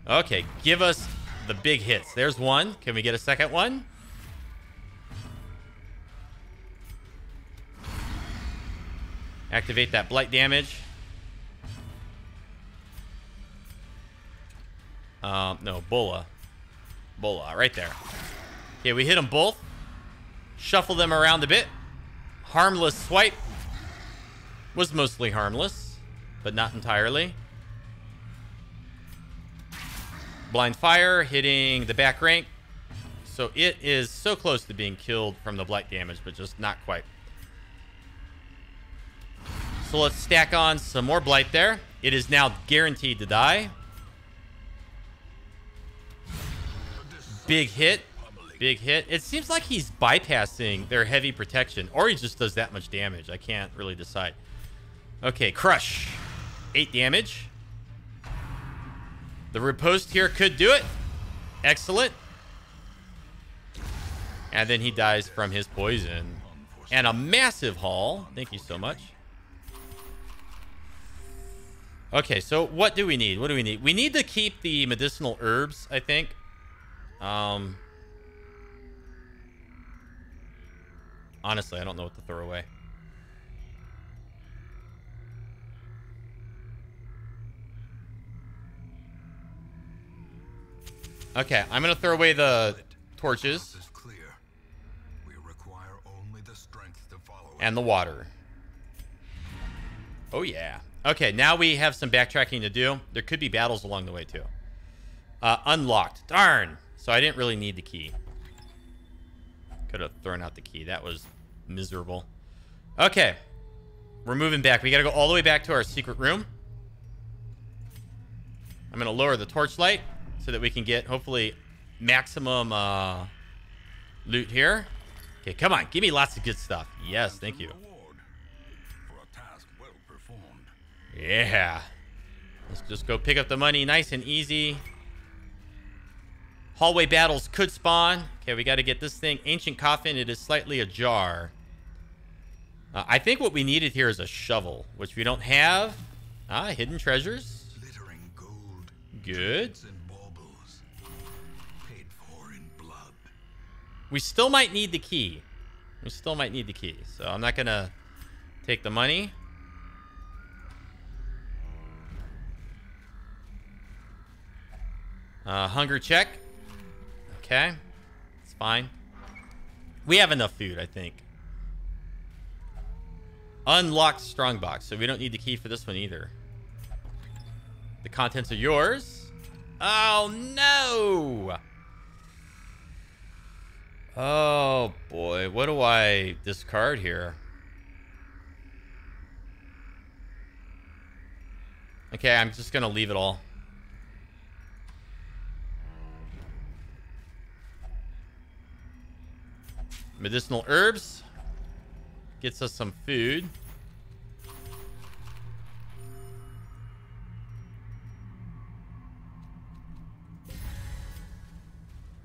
Speaker 1: Okay, give us the big hits. There's 1. Can we get a second one? Activate that blight damage. No, Bola. Bola, right there. Okay, we hit them both. Shuffle them around a bit. Harmless swipe. Was mostly harmless, but not entirely. Blind fire, hitting the back rank. So it is so close to being killed from the blight damage, but just not quite. So let's stack on some more blight there. It is now guaranteed to die. Big hit. Big hit. It seems like he's bypassing their heavy protection, or he just does that much damage. I can't really decide. Okay, crush. 8 damage. The riposte here could do it. Excellent. And then he dies from his poison. And a massive haul. Thank you so much. Okay, so what do we need? What do we need? We need to keep the medicinal herbs, I think. Honestly, I don't know what to throw away. Okay, I'm going to throw away the torches. And the water. Oh, yeah. Okay, now we have some backtracking to do. There could be battles along the way, too. Unlocked. Darn. So I didn't really need the key. Could have thrown out the key. That was miserable. Okay. We're moving back. We got to go all the way back to our secret room. I'm going to lower the torchlight so that we can get, hopefully, maximum loot here. Okay, come on. Give me lots of good stuff. Yes, thank you. Yeah. Let's just go pick up the money nice and easy. Hallway battles could spawn. Okay, we got to get this thing. Ancient coffin. It is slightly ajar. I think what we needed here is a shovel, which we don't have. Hidden treasures. Good. We still might need the key. We still might need the key. So I'm not going to take the money. Hunger check. Okay. It's fine. We have enough food, I think. Unlocked strongbox. So we don't need the key for this one either. The contents are yours. Oh, no. Oh, boy. What do I discard here? Okay, I'm just going to leave it all. Medicinal herbs. Gets us some food.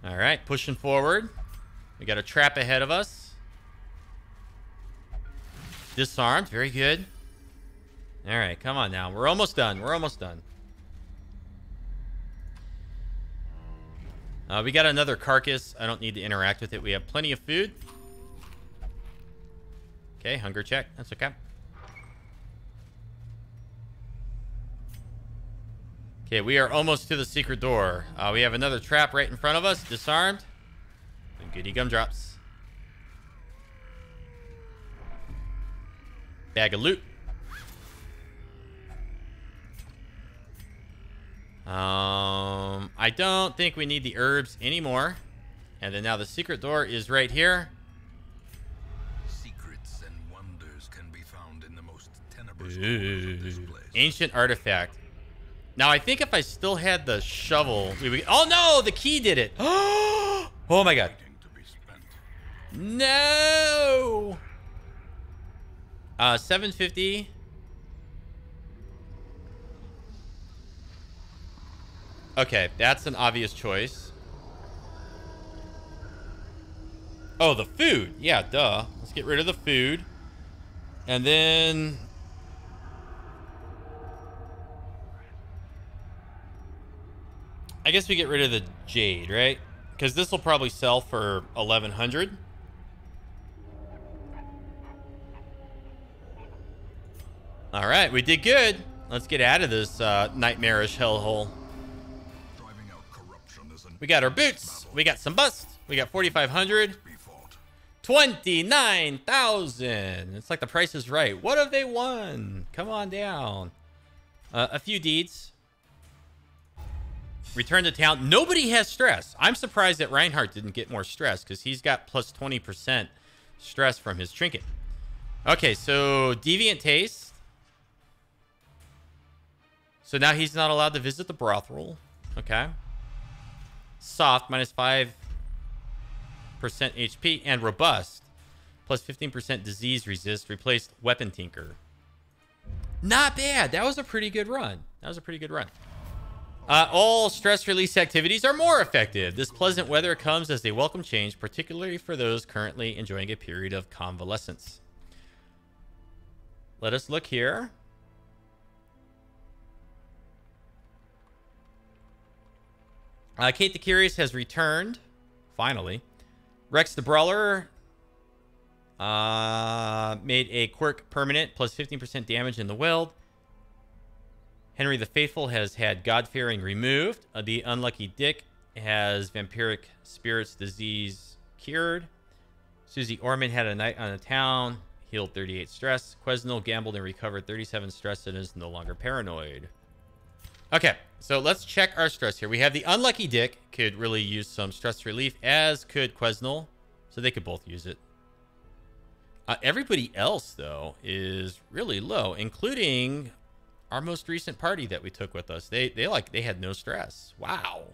Speaker 1: All right, pushing forward. We got a trap ahead of us. Disarmed. Very good. All right, come on now. We're almost done. We're almost done. We got another carcass. I don't need to interact with it. We have plenty of food. Okay, hunger check. That's okay. Okay, we are almost to the secret door. We have another trap right in front of us. Disarmed. And goody gumdrops. Bag of loot. I don't think we need the herbs anymore. And then now the secret door is right here.
Speaker 2: Secrets and wonders can be found in the most tenebrous corners of this place.
Speaker 1: Ancient artifact. Now I think if I still had the shovel, we would. Oh no, the key did it. Oh my god. No. 750. Okay, that's an obvious choice. Oh, the food. Yeah, duh. Let's get rid of the food. And then... I guess we get rid of the jade, right? Because this will probably sell for 1,100. All right, we did good. Let's get out of this nightmarish hellhole.
Speaker 2: Driving out corruption
Speaker 1: We got our boots. We got some bust. We got 4,500.
Speaker 2: Be fought.
Speaker 1: 29,000. It's like the price is right. What have they won? Come on down. A few deeds. Return to town. Nobody has stress. I'm surprised that Reinhardt didn't get more stress because he's got plus 20% stress from his trinket. Okay, so deviant taste. So now he's not allowed to visit the brothel. Okay. Soft, minus 5% HP. And robust, plus 15% disease resist. Replaced weapon tinker. Not bad. That was a pretty good run. All stress release activities are more effective. This pleasant weather comes as a welcome change, particularly for those currently enjoying a period of convalescence. Let us look here. Kate the Curious has returned. Finally. Rex the Brawler made a quirk permanent, plus 15% damage in the wild. Henry the Faithful has had God-fearing removed. The Unlucky Dick has vampiric spirits disease cured. Susie Orman had a night on the town, healed 38 stress. Quesnel gambled and recovered 37 stress and is no longer paranoid. Okay, so let's check our stress here. We have the Unlucky Dick, could really use some stress relief, as could Quesnel. So they could both use it. Everybody else, though, is really low, including our most recent party that we took with us. They had no stress. Wow.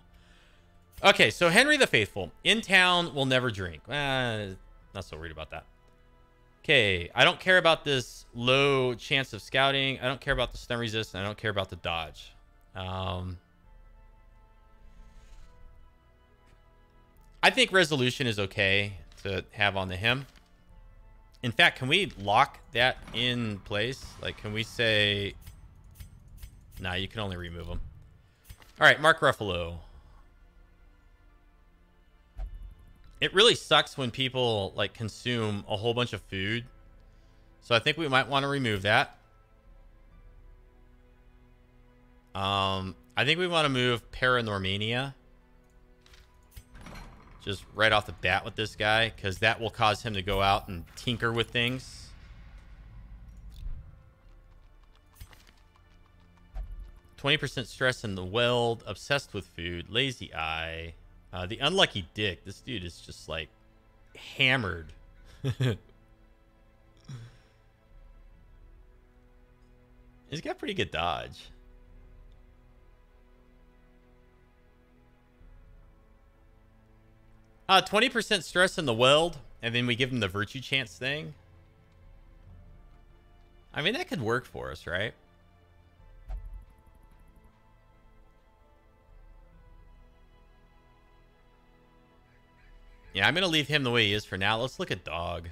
Speaker 1: Okay, so Henry the Faithful. In town, will never drink. Not so worried about that. Okay, I don't care about this low chance of scouting. I don't care about the stun resist. And I don't care about the dodge. I think resolution is okay to have on the him. In fact, can we lock that in place? Like, can we say... Nah, you can only remove them. All right, Mark Ruffalo. It really sucks when people, like, consume a whole bunch of food. So I think we might want to remove that. I think we want to move Paranormania. Just right off the bat with this guy, because that will cause him to go out and tinker with things. %20 stress in the weld, obsessed with food, lazy eye. The Unlucky Dick. This dude is just like hammered. He's got pretty good dodge. Uh, 20% stress in the weld, and then we give him the virtue chance thing. I mean, that could work for us, right? Yeah, I'm going to leave him the way he is for now. Let's look at dog.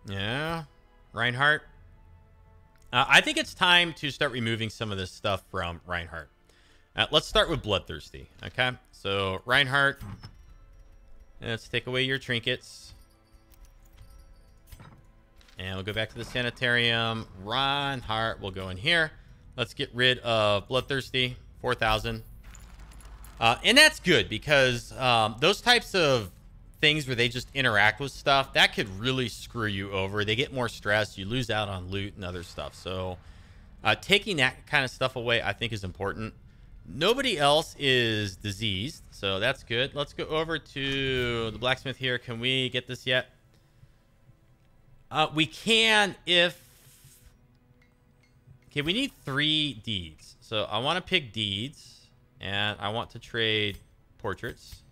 Speaker 1: Yeah, Reinhardt. I think it's time to start removing some of this stuff from Reinhardt. Let's start with Bloodthirsty, okay? So, Reinhardt, let's take away your trinkets. And we'll go back to the sanitarium. Reinhardt will go in here. Let's get rid of Bloodthirsty, 4,000. And that's good because those types of things where they just interact with stuff, that could really screw you over. They get more stress. You lose out on loot and other stuff. So taking that kind of stuff away, I think, is important. Nobody else is diseased, so that's good. Let's go over to the blacksmith here. Can we get this yet? We can if... Okay, we need 3 deeds. So I want to pick deeds, and I want to trade portraits.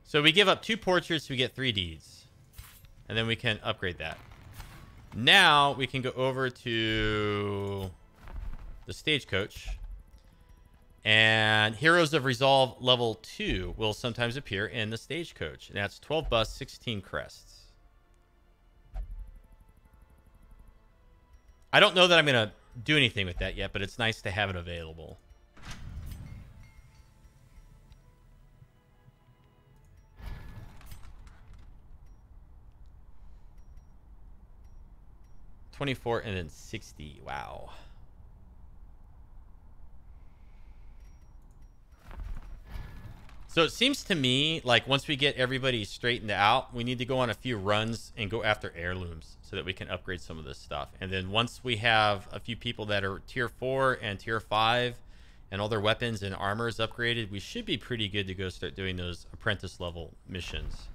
Speaker 1: So we give up 2 portraits, we get 3 deeds. And then we can upgrade that. Now we can go over to the stagecoach. And Heroes of Resolve level 2 will sometimes appear in the stagecoach. And that's 12 busts, 16 crests. I don't know that I'm going to do anything with that yet, but it's nice to have it available. 24, and then 60. Wow. So it seems to me like once we get everybody straightened out, we need to go on a few runs and go after heirlooms so that we can upgrade some of this stuff. And then once we have a few people that are tier 4 and tier 5 and all their weapons and armor is upgraded, we should be pretty good to go start doing those apprentice level missions.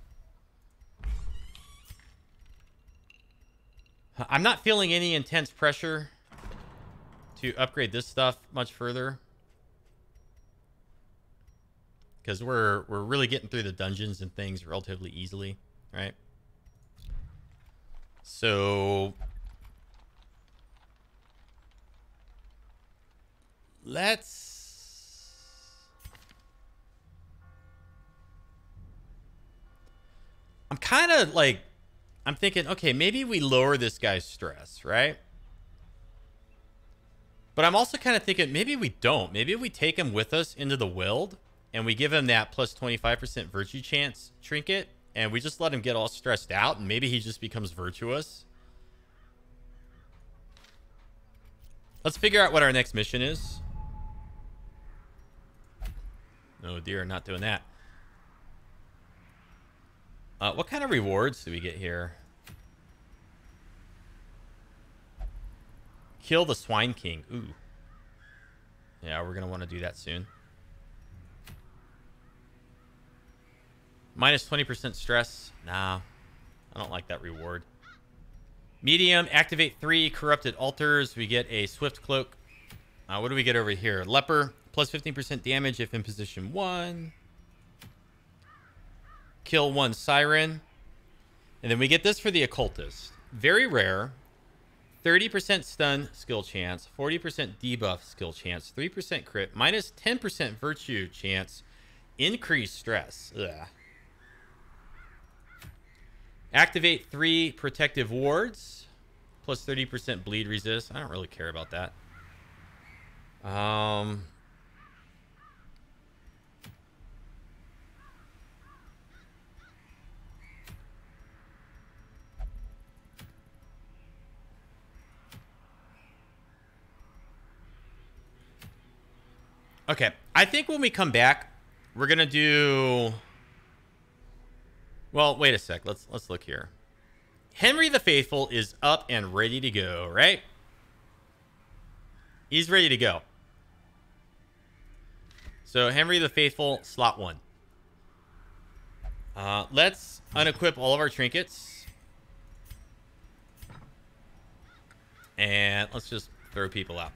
Speaker 1: I'm not feeling any intense pressure to upgrade this stuff much further, because we're really getting through the dungeons and things relatively easily, right? So I'm kind of like, I'm thinking, okay, maybe we lower this guy's stress, right? But I'm also kind of thinking maybe we don't. Maybe we take him with us into the Wild and we give him that plus 25% virtue chance trinket, and we just let him get all stressed out, and maybe he just becomes virtuous. Let's figure out what our next mission is. Oh dear, not doing that. What kind of rewards do we get here? Kill the Swine King. Ooh. Yeah, we're going to want to do that soon. Minus 20% stress. Nah, I don't like that reward. Medium, activate 3 corrupted altars. We get a swift cloak. What do we get over here? Leper, plus 15% damage if in position 1. Kill 1 siren. And then we get this for the occultist. Very rare. 30% stun skill chance, 40% debuff skill chance, 3% crit, minus 10% virtue chance, increased stress. Ugh. Activate 3 protective wards, plus 30% bleed resist. I don't really care about that. Okay, I think when we come back, we're gonna do. Well, wait a sec. Let's look here. Henry the Faithful is up and ready to go, right? He's ready to go. So Henry the Faithful, slot 1. Let's unequip all of our trinkets. And let's just throw people out.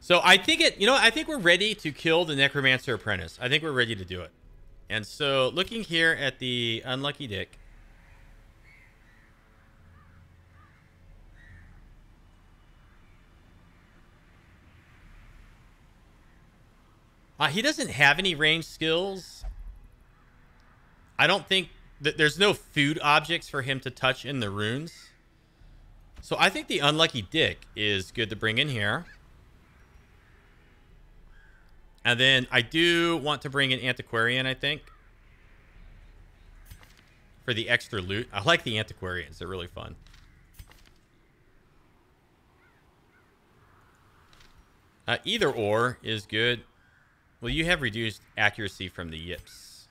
Speaker 1: So I think I think we're ready to kill the necromancer apprentice. I think we're ready to do it. And so looking here at the unlucky dick. He doesn't have any ranged skills. I don't think that there's no food objects for him to touch in the runes. So I think the unlucky dick is good to bring in here. And then I do want to bring in antiquarian, I think, for the extra loot. I like the antiquarians. They're really fun. Either or is good. Well, you have reduced accuracy from the yips,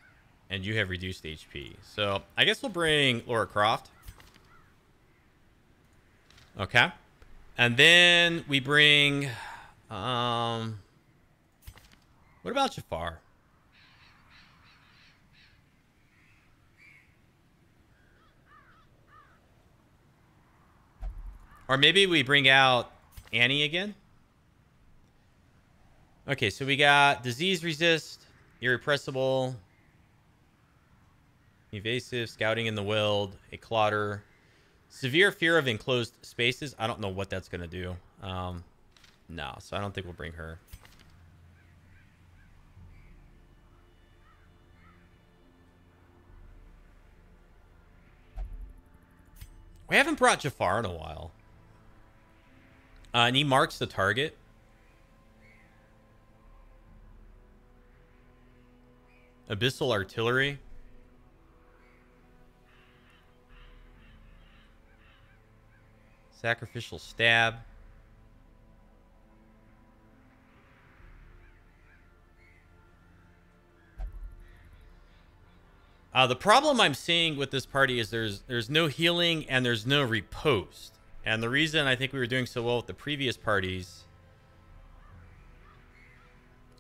Speaker 1: and you have reduced HP. So I guess we'll bring Laura Croft. Okay. And then we bring... what about Jafar? Or maybe we bring out Annie again. Okay, so we got disease resist, irrepressible, evasive, scouting in the wild, a clotter, severe fear of enclosed spaces. I don't know what that's going to do. No, so I don't think we'll bring her. We haven't brought Jafar in a while. And he marks the target. Abyssal artillery. Sacrificial stab. The problem I'm seeing with this party is there's no healing and there's no repost. And the reason I think we were doing so well with the previous parties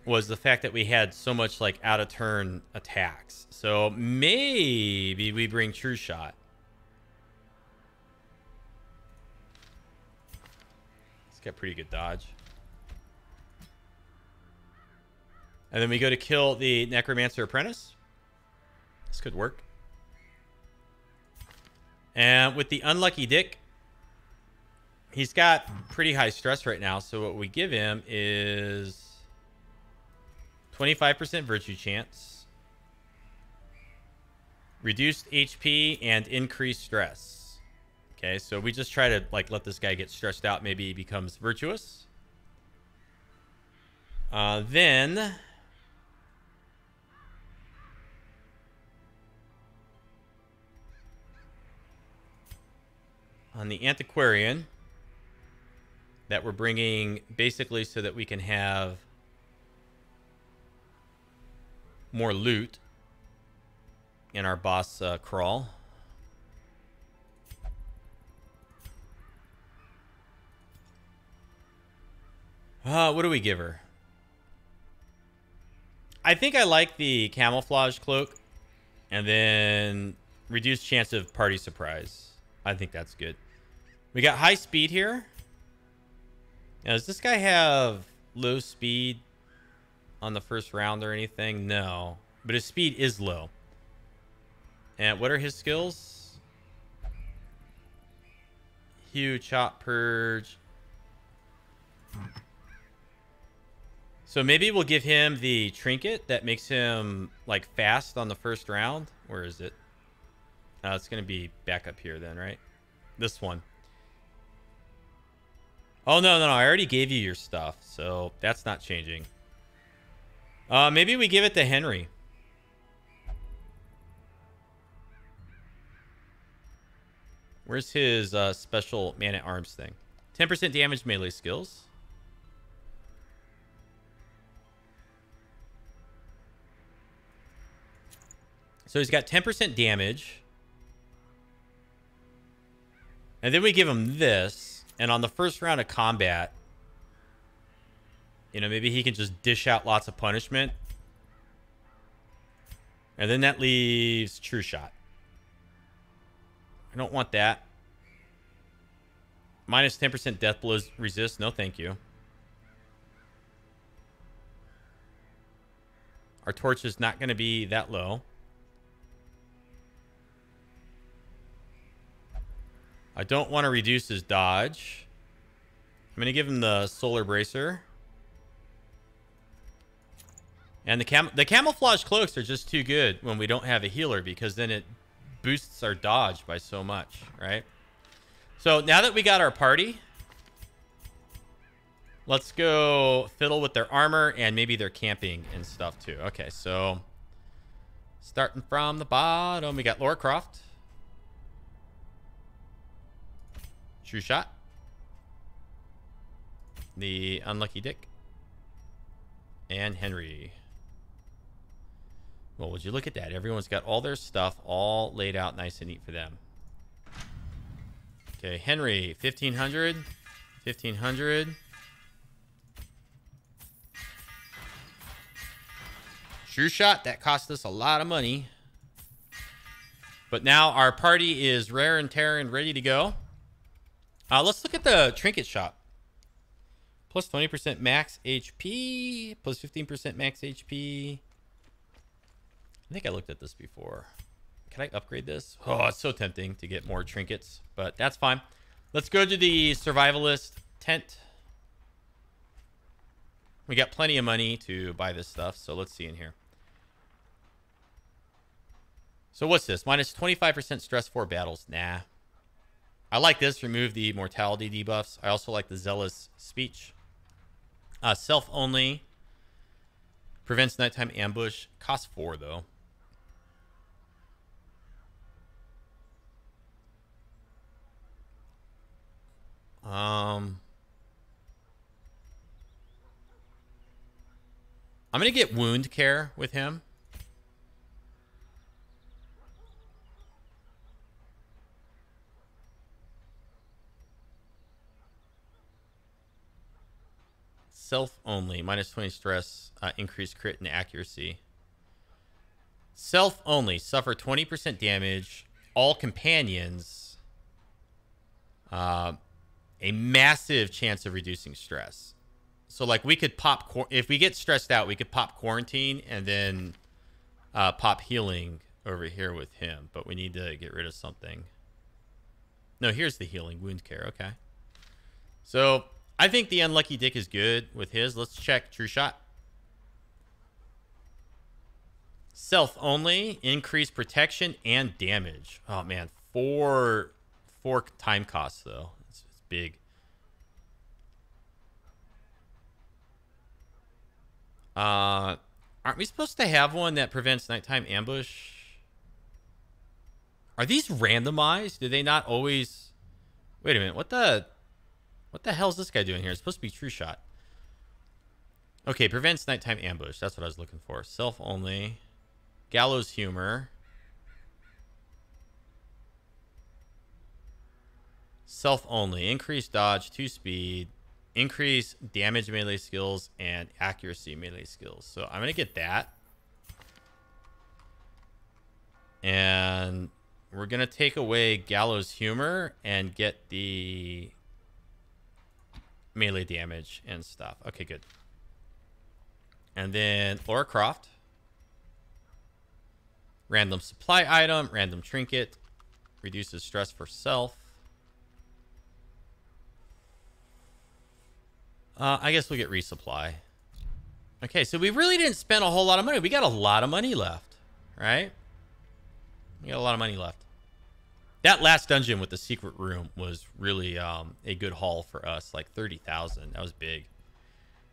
Speaker 1: was the fact that we had so much like out of turn attacks. So maybe we bring True Shot. It's got pretty good dodge. And then we go to kill the necromancer apprentice. This could work. And with the unlucky dick, he's got pretty high stress right now. So what we give him is 25% virtue chance, reduced HP, and increased stress. Okay, so we just try to like let this guy get stressed out. Maybe he becomes virtuous. Then on the antiquarian that we're bringing basically so that we can have more loot in our boss crawl. What do we give her? I think I like the camouflage cloak and then reduced chance of party surprise. I think that's good. We got high speed here. Now, does this guy have low speed on the first round or anything? No, but his speed is low. And what are his skills? Hue, chop, purge. So maybe we'll give him the trinket that makes him like fast on the first round. Where is it? It's going to be back up here then, right? This one. Oh, no. I already gave you your stuff, so that's not changing. Maybe we give it to Henry. Where's his special man-at-arms thing? 10% damage melee skills. So he's got 10% damage. And then we give him this. And on the first round of combat, you know, maybe he can just dish out lots of punishment. And then that leaves True Shot. I don't want that. Minus 10% death blows resist. No, thank you. Our torch is not going to be that low. I don't want to reduce his dodge. I'm going to give him the solar bracer. And the camouflage cloaks are just too good when we don't have a healer, because then it boosts our dodge by so much, right? So now that we got our party, let's go fiddle with their armor and maybe their camping and stuff too. Okay, so starting from the bottom, we got Laura Croft. True Shot. The Unlucky Dick. And Henry. Well, would you look at that? Everyone's got all their stuff all laid out nice and neat for them. Okay, Henry, 1,500. 1,500. True Shot, that cost us a lot of money. But now our party is rare and tear and ready to go. Let's look at the trinket shop. Plus 20% max HP. Plus 15% max HP. I think I looked at this before. Can I upgrade this? Oh, it's so tempting to get more trinkets, but that's fine. Let's go to the survivalist tent. We got plenty of money to buy this stuff, so let's see in here. So what's this? Minus 25% stress for battles. Nah. I like this. Remove the mortality debuffs. I also like the zealous speech. Self only. Prevents nighttime ambush. Costs 4 though. I'm gonna get wound care with him. Self only, minus 20 stress, increased crit and accuracy. Self only, suffer 20% damage. All companions, a massive chance of reducing stress. So like we could pop, if we get stressed out, we could pop quarantine and then pop healing over here with him. But we need to get rid of something. No, here's the healing, wound care. Okay. So I think the unlucky dick is good with his. Let's check true shot. Self only, increase protection and damage. Oh man, four time costs though. It's big. Aren't we supposed to have one that prevents nighttime ambush? Are these randomized? Do they not always? Wait a minute. What the hell is this guy doing here? It's supposed to be true shot. Okay, prevents nighttime ambush. That's what I was looking for. Self only. Gallows humor. Self only. Increase dodge, 2 speed. Increase damage melee skills and accuracy melee skills. So I'm going to get that. And we're going to take away Gallows humor and get the melee damage and stuff. Okay, good. And then Laura Croft. Random supply item, random trinket. Reduces stress for self. I guess we'll get resupply. Okay, so we really didn't spend a whole lot of money. We got a lot of money left, right? We got a lot of money left. That last dungeon with the secret room was really a good haul for us, like 30,000. That was big.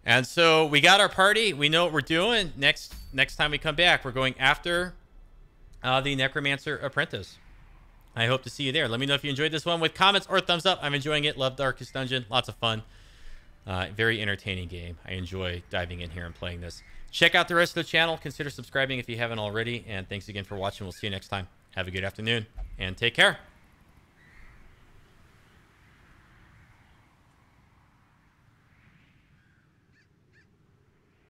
Speaker 1: And so we got our party. We know what we're doing. Next time we come back, we're going after the necromancer apprentice. I hope to see you there. Let me know if you enjoyed this one with comments or thumbs up. I'm enjoying it. Love Darkest Dungeon. Lots of fun. Very entertaining game. I enjoy diving in here and playing this. Check out the rest of the channel. Consider subscribing if you haven't already. And thanks again for watching. We'll see you next time. Have a good afternoon and take care.